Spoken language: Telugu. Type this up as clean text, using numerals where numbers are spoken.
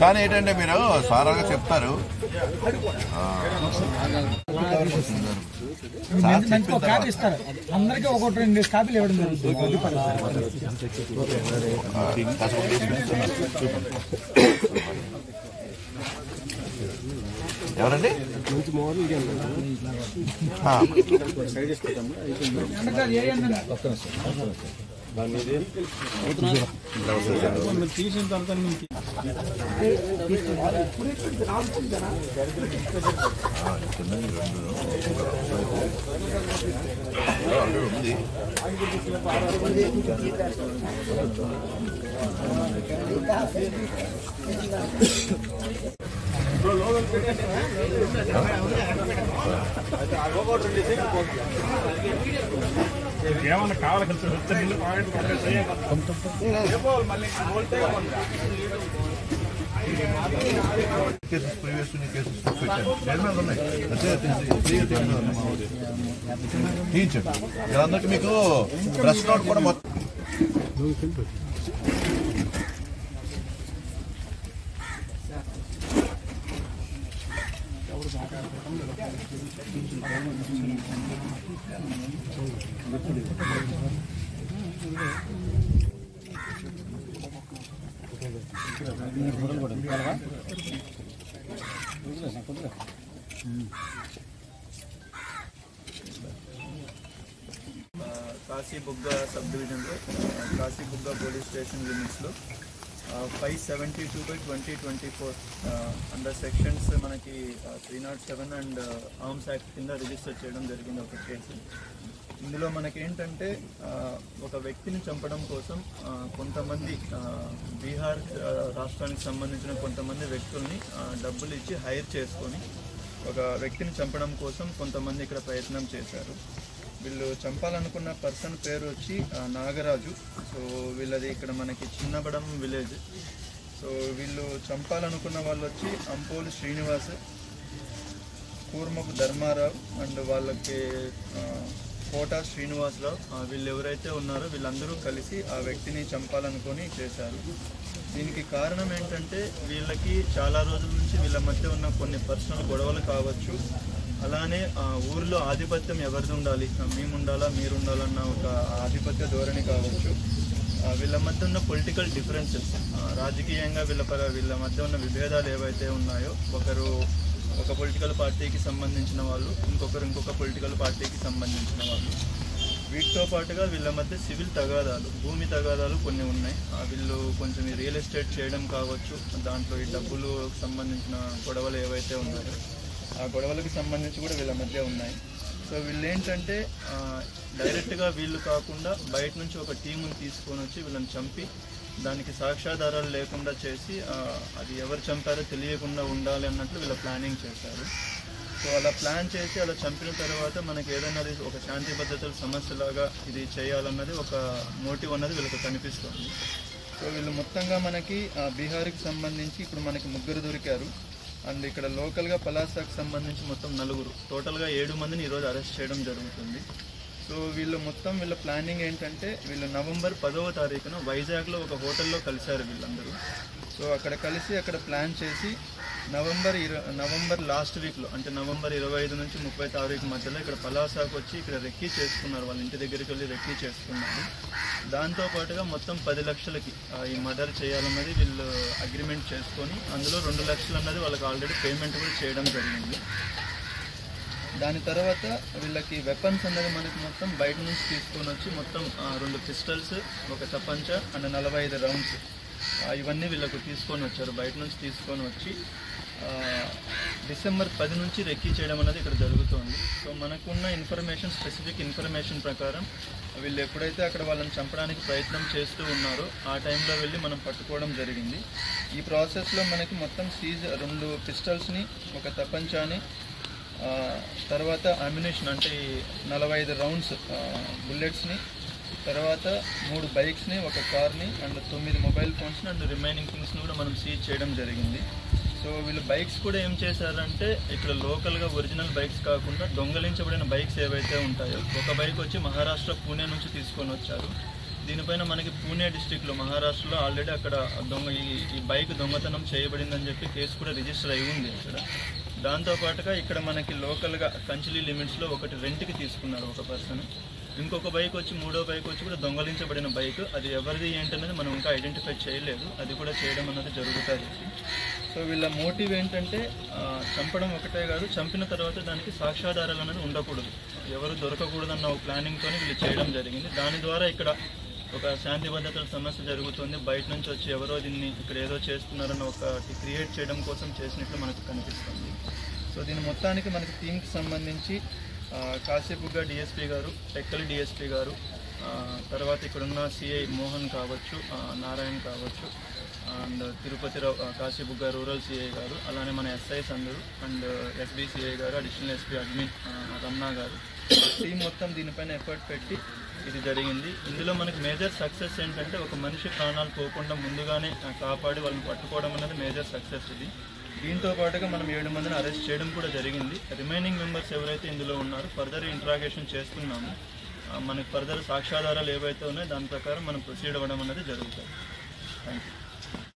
కానీ ఏంటంటే మీరు సారాగా చెప్తారు కాపీ ఇస్తారు అందరికీ ఒకటి 2 కాపీలు ఇవ్వడం జరుగుతుంది. ఎవరండి తీసిన తర్వాత ఏమన్నా కావాలి తీయించండి. అందరికి మీకు ప్రెస్ నోట్ కూడా మొత్తం కాశీబుగ్గ సబ్ డివిజన్లో కాశీబుగ్గ పోలీస్ స్టేషన్ లిమిట్స్లో 572/2024 అండర్ సెక్షన్స్ మనకి 307 అండ్ ఆర్మ్స్ యాక్ట్ కింద రిజిస్టర్ చేయడం జరిగింది ఒక కేసు. ఇందులో మనకేంటంటే ఒక వ్యక్తిని చంపడం కోసం కొంతమంది బీహార్ రాష్ట్రానికి సంబంధించిన కొంతమంది వ్యక్తుల్ని డబ్బులు ఇచ్చి హైర్ చేసుకొని ఒక వ్యక్తిని చంపడం కోసం కొంతమంది ఇక్కడ ప్రయత్నం చేశారు. వీళ్ళు చంపాలనుకున్న పర్సన్ పేరు వచ్చి నాగరాజు. సో వీళ్ళది ఇక్కడ మనకి చిన్నబడం విలేజ్. సో వీళ్ళు చంపాలనుకున్న వాళ్ళు వచ్చి అంపోలు శ్రీనివాస్, కూర్మపు ధర్మారావు అండ్ వాళ్ళకి కోట శ్రీనివాసరావు, వీళ్ళు ఎవరైతే ఉన్నారో వీళ్ళందరూ కలిసి ఆ వ్యక్తిని చంపాలనుకొని చేశారు. దీనికి కారణం ఏంటంటే వీళ్ళకి చాలా రోజుల నుంచి వీళ్ళ మధ్య ఉన్న కొన్ని పర్సనల్ గొడవలు కావచ్చు, అలానే ఊర్లో ఆధిపత్యం ఎవరిది ఉండాలి, మేము ఉండాలా మీరు ఉండాలన్న ఒక ఆధిపత్య ధోరణి కావచ్చు, వీళ్ళ మధ్య ఉన్న పొలిటికల్ డిఫరెన్సెస్, రాజకీయంగా వీళ్ళ మధ్య ఉన్న విభేదాలు ఏవైతే ఉన్నాయో, ఒకరు ఒక పొలిటికల్ పార్టీకి సంబంధించిన వాళ్ళు, ఇంకొక పొలిటికల్ పార్టీకి సంబంధించిన వాళ్ళు, వీటితో పాటుగా వీళ్ళ మధ్య సివిల్ తగాదాలు, భూమి తగాదాలు కొన్ని ఉన్నాయి. వీళ్ళు కొంచెం రియల్ ఎస్టేట్ చేయడం కావచ్చు, దాంట్లో ఈ డబ్బులు సంబంధించిన గొడవలు ఏవైతే ఉన్నాయో ఆ గొడవలకు సంబంధించి కూడా వీళ్ళ మధ్య ఉన్నాయి. సో వీళ్ళు ఏంటంటే డైరెక్ట్గా వీళ్ళు కాకుండా బయట నుంచి ఒక టీముని తీసుకొని వచ్చి వీళ్ళని చంపి దానికి సాక్ష్యాధారాలు లేకుండా చేసి అది ఎవరు చంపారో తెలియకుండా ఉండాలి అన్నట్లు వీళ్ళ ప్లానింగ్ చేశారు. సో అలా ప్లాన్ చేసి అలా చంపిన తర్వాత మనకి ఏదైనా ఒక శాంతి భద్రతల సమస్యలాగా ఇది చేయాలన్నది ఒక మోటివ్ అన్నది వీళ్ళకి కనిపిస్తుంది. సో వీళ్ళు మొత్తంగా మనకి బీహార్కి సంబంధించి ఇప్పుడు మనకి 3 దొరికారు. అండ్ ఇక్కడ లోకల్గా పలాసాకు సంబంధించి మొత్తం 4, టోటల్గా 7 మందిని ఈరోజు అరెస్ట్ చేయడం జరుగుతుంది. సో వీళ్ళ ప్లానింగ్ ఏంటంటే వీళ్ళు నవంబర్ 10వ తారీఖున వైజాగ్లో ఒక హోటల్లో కలిశారు వీళ్ళందరూ. సో అక్కడ కలిసి అక్కడ ప్లాన్ చేసి నవంబర్ లాస్ట్ వీక్లో అంటే నవంబర్ 25 నుంచి 30 తారీఖు మధ్యలో ఇక్కడ పలాసాకు వచ్చి ఇక్కడ రెక్కీ చేసుకున్నారు. వాళ్ళ ఇంటి దగ్గరికి వెళ్ళి రెక్కీ చేసుకున్నారు. దాంతోపాటుగా మొత్తం 10 లక్షలకి ఈ మర్డర్ చేయాలన్నది వీళ్ళు అగ్రిమెంట్ చేసుకొని అందులో 2 లక్షలు అన్నది వాళ్ళకి ఆల్రెడీ పేమెంట్ కూడా చేయడం జరిగింది. దాని తర్వాత వీళ్ళకి వెపన్స్ అన్నది మనకి మొత్తం బయట నుంచి తీసుకొని వచ్చి మొత్తం 2 పిస్టల్స్, ఒక తపంచ అండ్ 45 రౌండ్స్ ఇవన్నీ వీళ్ళకు తీసుకొని వచ్చారు. బయట నుంచి తీసుకొని వచ్చి డిసెంబర్ 10 నుంచి రెక్కీ చేయడం అనేది ఇక్కడ జరుగుతుంది. సో మనకున్న స్పెసిఫిక్ ఇన్ఫర్మేషన్ ప్రకారం వీళ్ళు ఎప్పుడైతే అక్కడ వాళ్ళని చంపడానికి ప్రయత్నం చేస్తూ ఉన్నారో ఆ టైంలో వెళ్ళి మనం పట్టుకోవడం జరిగింది. ఈ ప్రాసెస్లో మనకి మొత్తం 2 పిస్టల్స్ని, ఒక తపంచాని, తర్వాత అమ్యునేషన్ అంటే 45 రౌండ్స్ బుల్లెట్స్ని, తర్వాత 3 బైక్స్ని, ఒక కార్ని అండ్ 9 మొబైల్ ఫోన్స్ని అండ్ రిమైనింగ్ థింగ్స్ని కూడా మనం సీజ్ చేయడం జరిగింది. సో వీళ్ళు బైక్స్ కూడా ఏం చేశారంటే ఇక్కడ లోకల్గా ఒరిజినల్ బైక్స్ కాకుండా దొంగలించబడిన బైక్స్ ఏవైతే ఉంటాయో, ఒక బైక్ వచ్చి మహారాష్ట్ర పూణే నుంచి తీసుకొని వచ్చారు, దీనిపైన మనకి పూణే డిస్టిక్లో మహారాష్ట్రలో ఆల్రెడీ అక్కడ ఈ బైక్ దొంగతనం చేయబడిందని చెప్పి కేసు కూడా రిజిస్టర్ అయి ఉంది అక్కడ. దాంతోపాటుగా ఇక్కడ మనకి లోకల్గా కంచిలి లిమిట్స్లో ఒకటి రెంట్కి తీసుకున్నారు ఒక పర్సన్. ఇంకొక బైక్ వచ్చి మూడో బైక్ వచ్చి కూడా దొంగలించబడిన బైక్, అది ఎవరిది ఏంటనేది మనం ఇంకా ఐడెంటిఫై చేయలేదు, అది కూడా చేయడం అన్నది జరుగుతుంది. సో వీళ్ళ మోటివ్ ఏంటంటే చంపడం ఒకటే కాదు, చంపిన తర్వాత దానికి సాక్ష్యాధారాలు అనేది ఉండకూడదు, ఎవరు దొరకకూడదన్న ఒక ప్లానింగ్తో వీళ్ళు చేయడం జరిగింది. దాని ద్వారా ఇక్కడ ఒక శాంతి భద్రతల సమస్య జరుగుతుంది, బయట నుంచి వచ్చి ఎవరో దీన్ని ఇక్కడ ఏదో చేస్తున్నారన్న ఒకటి క్రియేట్ చేయడం కోసం చేసినట్లు మనకు కనిపిస్తుంది. సో దీని మొత్తానికి మనకి టీంకి సంబంధించి కాశీబుగ్గ డిఎస్పీ గారు, టెక్కలి డిఎస్పీ గారు, తర్వాత ఇక్కడున్న సిఐ మోహన్ కావచ్చు, నారాయణ కావచ్చు, and Tirupatirao, Kasibugga rural CI గారు, అలానే మన ఎస్ఐస్ అందరూ, అండ్ ఎస్బీ సిఐ గారు, అడిషనల్ ఎస్పీ అడ్మిన్ రమణ గారు, టీం మొత్తం దీనిపైన ఎఫర్ట్ పెట్టి ఇది జరిగింది. ఇందులో మనకి మేజర్ సక్సెస్ ఏంటంటే ఒక మనిషి ప్రాణాలు పోకుండా ముందుగానే కాపాడి వాళ్ళని పట్టుకోవడం అనేది మేజర్ సక్సెస్ ఇది. దీంతో పాటుగా మనం 7 మందిని అరెస్ట్ చేయడం కూడా జరిగింది. రిమైనింగ్ మెంబర్స్ ఎవరైతే ఇందులో ఉన్నారో ఫర్దర్ ఇంట్రాగేషన్ చేస్తున్నాము. మనకి ఫర్దర్ సాక్ష్యాధారాలు ఏవైతే ఉన్నాయో దాని ప్రకారం మనం ప్రొసీడ్ అవ్వడం అనేది జరుగుతుంది. Thank you.